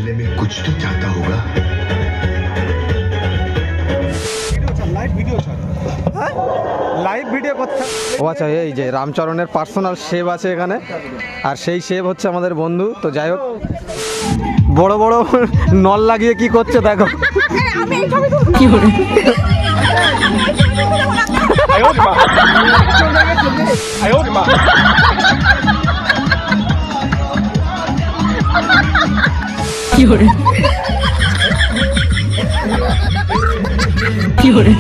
दिल में कुछ तो चाहता होगा। লাইভ ভিডিও করতে। ও আচ্ছা, এই যে রামচরণের পার্সোনাল শেভ আছে এখানে, আর সেই শেভ হচ্ছে আমাদের বন্ধু। তো যাই হোক, বড় বড় নল লাগিয়ে কি করছে দেখো। কি করে কি করে কি করে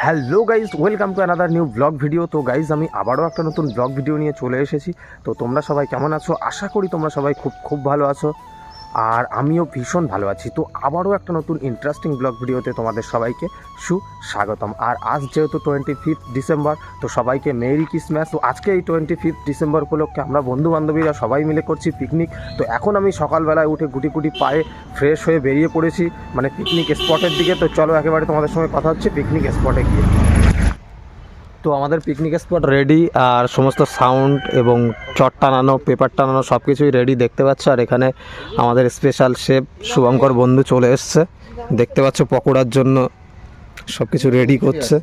hello guys, welcome to another new blog video. তো গাইজ, আমি আবারও একটা নতুন ব্লগ ভিডিও নিয়ে চলে এসেছি। তো তোমরা সবাই কেমন আছো? আশা করি তোমরা সবাই খুব ভালো আছো, আর আমিও ভীষণ ভালো আছি। তো আবারও একটা নতুন ইন্টারেস্টিং ব্লগ ভিডিওতে তোমাদের সবাইকে সুস্বাগতম। আর আজ যেহেতু 25 ডিসেম্বর, তো সবাইকে মেরি ক্রিসমাস। তো আজকে এই 25 ডিসেম্বর উপলক্ষে আমরা বন্ধুবান্ধবীরা সবাই মিলে করছি পিকনিক। তো এখন আমি সকালবেলায় উঠে গুটি পায়ে ফ্রেশ হয়ে বেরিয়ে পড়েছি মানে পিকনিক স্পটের দিকে। তো চলো একেবারে তোমাদের সঙ্গে কথা হচ্ছে পিকনিক স্পটে গিয়ে। তো আমাদের পিকনিক স্পট রেডি, আর সমস্ত সাউন্ড এবং চট টানানো, পেপার টানানো সব কিছুই রেডি দেখতে পাচ্ছ। আর এখানে আমাদের স্পেশাল শেফ শুভঙ্কর বন্ধু চলে এসছে, দেখতে পাচ্ছ পকোড়ার জন্য সব কিছু রেডি করছে।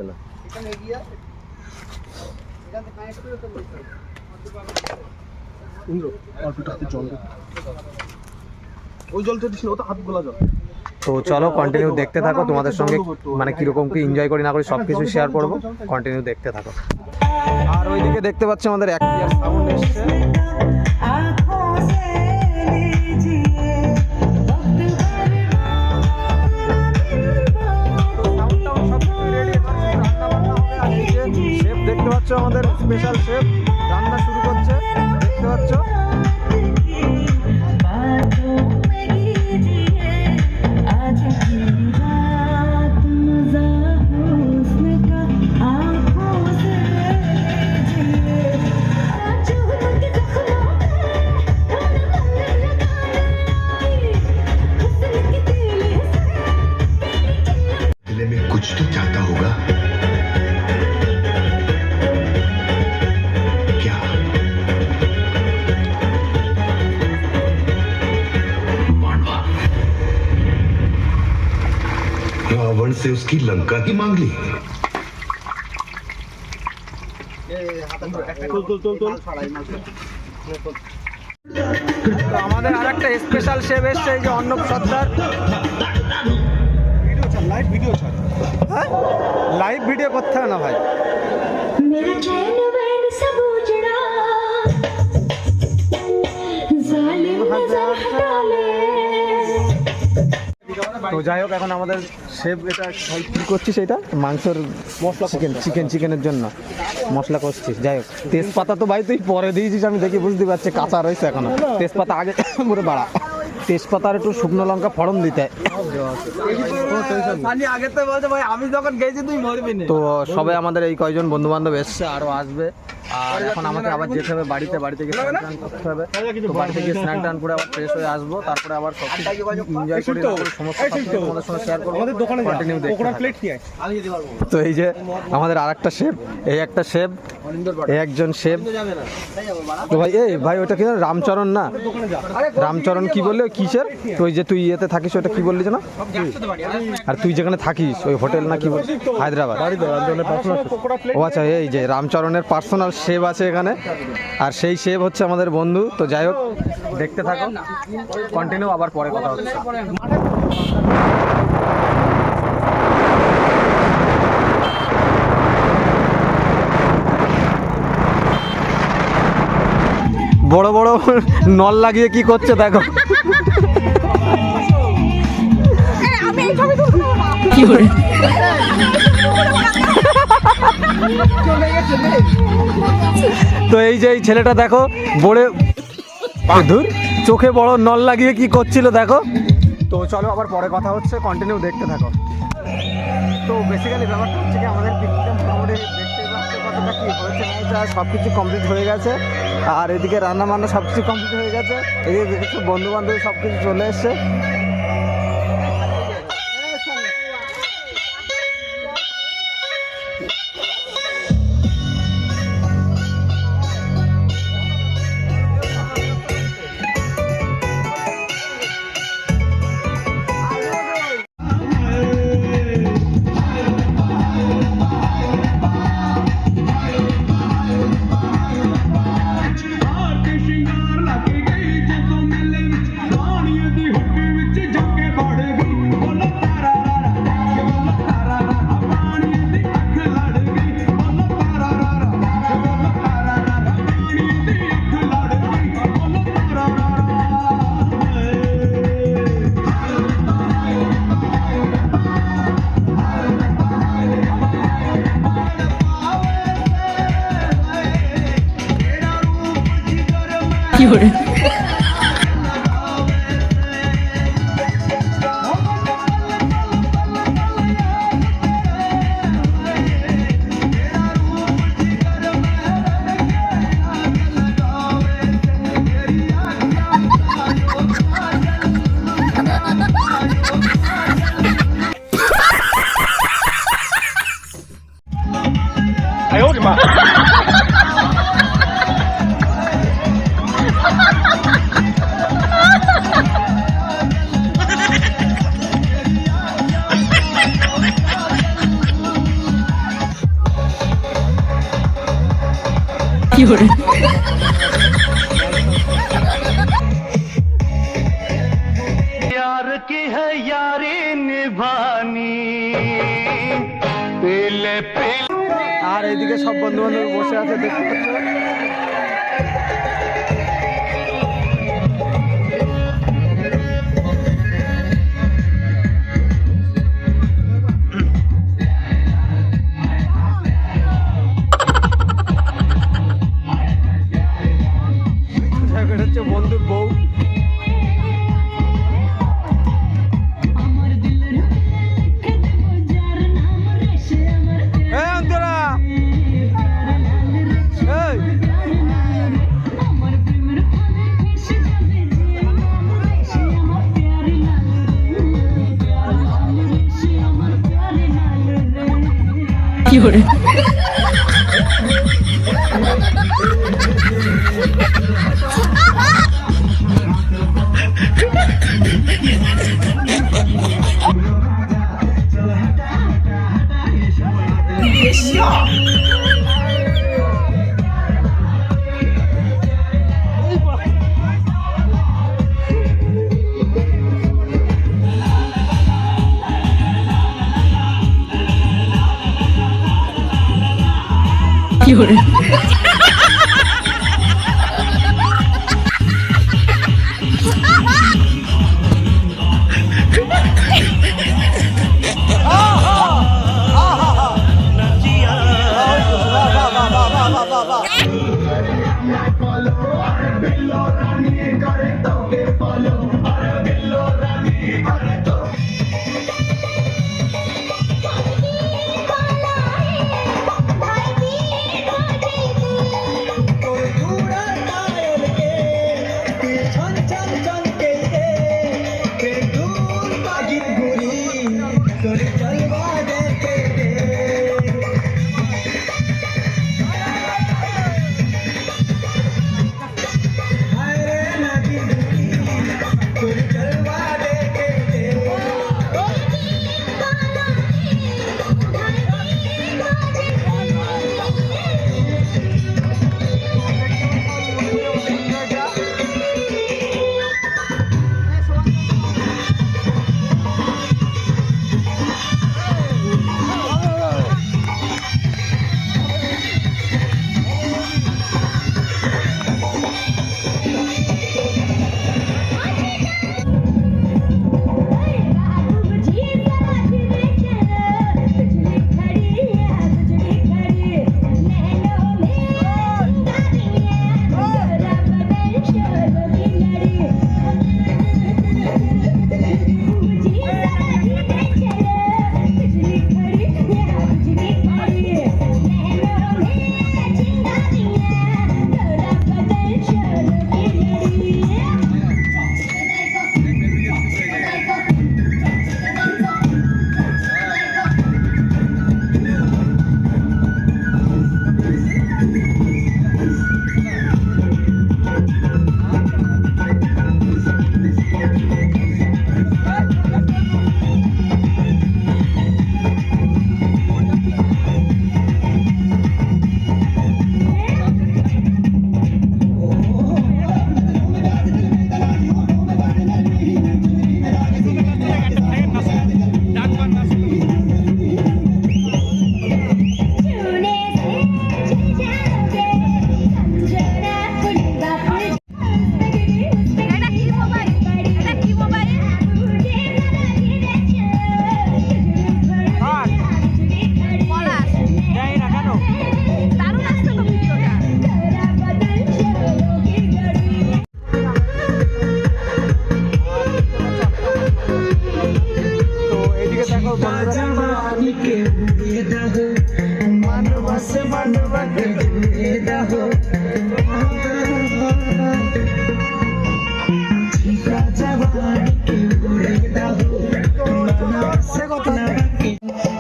তো চলো কন্টিনিউ দেখতে থাকো, তোমাদের সঙ্গে মানে কীরকম কি এনজয় করি না করি সব কিছু শেয়ার করবো। কন্টিনিউ দেখতে থাকো। আর ওইদিকে দেখতে পাচ্ছ আমাদের অ্যাক্টিয়ার সাউন্ড এসছে। শেফ দেখতে পাচ্ছ, আমাদের স্পেশাল শেফ রান্না শুরু করছে, দেখতে পাচ্ছ। दिल में कुछ तो चाहता होगा। क्या? मांडवा रावण से उसकी लंका की मांग ली। আমাদের আর একটা স্পেশাল শেফ এসছে, এই যে অর্ণব সর্দার। লাইভ ভিডিও হ্যাঁ, লাইভ ভিডিও করতে হবে না ভাই। তো যাই হোক, এখন আমাদের শেফ এটা কি করছিস, এটা মাংসের মশলা, চিকেনের জন্য মশলা করছিস। যাই হোক, তেজপাতা তো ভাই তুই পরে দিয়েছিস, আমি দেখি বুঝতে পারছি কাঁচা রয়েছে এখনো। তেজপাতা আগে মরে বাড়া, তেজপাতা আর একটু শুকনো লঙ্কা ফড়ন দিতে। তো সবাই আমাদের এই কয়জন বন্ধু বান্ধব এসছে, আরো আসবে। আর এখন আমাকে আবার যেতে হবে বাড়িতে গিয়ে স্নান টান করতে হবে। তো বাড়িতে গিয়ে স্নান টান করে আবার ফ্রেশ হয়ে আসবো, তারপরে আবার সব এনজয় করে সমস্ত তোমাদের সঙ্গে শেয়ার করবো। কন্টিনিউ দেখতে। তো এই যে আমাদের আর একটা শেফ, এই একটা শেফ, এই একজন শেফ। তো ভাই, এই ভাই ওটা কি রামচরণ না, রামচরণ কি বললে কিসের? তো ওই যে তুই ইয়েতে থাকিস ওটা কি বললি যেন? আর তুই যেখানে থাকিস ওই হোটেল না কি বলছিস, হায়দ্রাবাদ। ও আচ্ছা, এই যে রামচরণের পার্সোনাল শেভ আছে এখানে, আর সেই শেভ হচ্ছে আমাদের বন্ধু। তো যাই হোক, দেখতে থাকো, কন্টিনিউ, আবার পরে কথা হচ্ছে। বড় বড় নল লাগিয়ে কি করছে দেখো। তো এই যে এই ছেলেটা দেখো বড়ে ধুর চোখে বড় নল লাগিয়ে কি করছিল দেখো। তো চলো আবার পরে কথা হচ্ছে, কন্টিনিউ দেখতে থাকো। তো বেসিক্যালি ব্যাপারটা হচ্ছে কি আমাদের পিকনিকটা মোটামুটি দেখতে পাচ্ছি কতটা কি হয়েছে না যা সব কিছু কমপ্লিট হয়ে গেছে। আর এদিকে রান্না বান্না সব কিছু কমপ্লিট হয়ে গেছে, এদিকে কিছু বন্ধু বান্ধব সব কিছু চলে এসছে। यार की है यारी निभानी पीले पीले। আর এইদিকে সব বন্ধু বান্ধব বসে আছে দেখতে পাচ্ছ। হচ্ছে বন্ধুর বউ।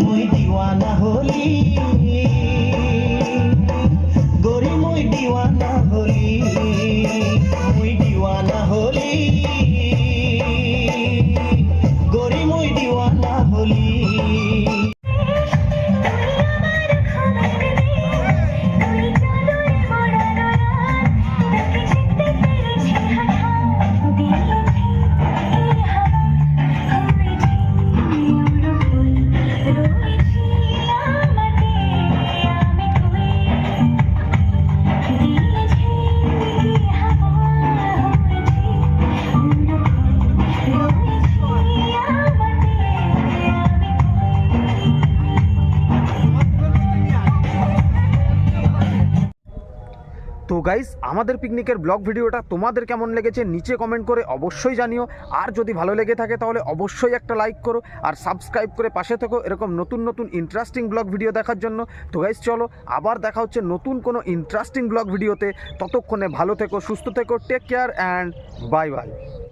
মই দিওয়ানা হলি গোরি মই দিওয়ানা হলি মই দিওয়ানা হলি গোরি মই দিওয়ানা হলি তো গাইস আমাদের পিকনিকের ব্লগ ভিডিওটা তোমাদের কেমন লেগেছে নিচে কমেন্ট করে অবশ্যই জানিও। আর যদি ভালো লেগে থাকে তাহলে অবশ্যই একটা লাইক করো আর সাবস্ক্রাইব করে পাশে থেকো এরকম নতুন নতুন ইন্টারেস্টিং ব্লগ ভিডিও দেখার জন্য। তো গাইস চলো আবার দেখা হচ্ছে নতুন কোনো ইন্টারেস্টিং ব্লগ ভিডিওতে। ততক্ষণে ভালো থেকো, সুস্থ থেকো, take care and bye by.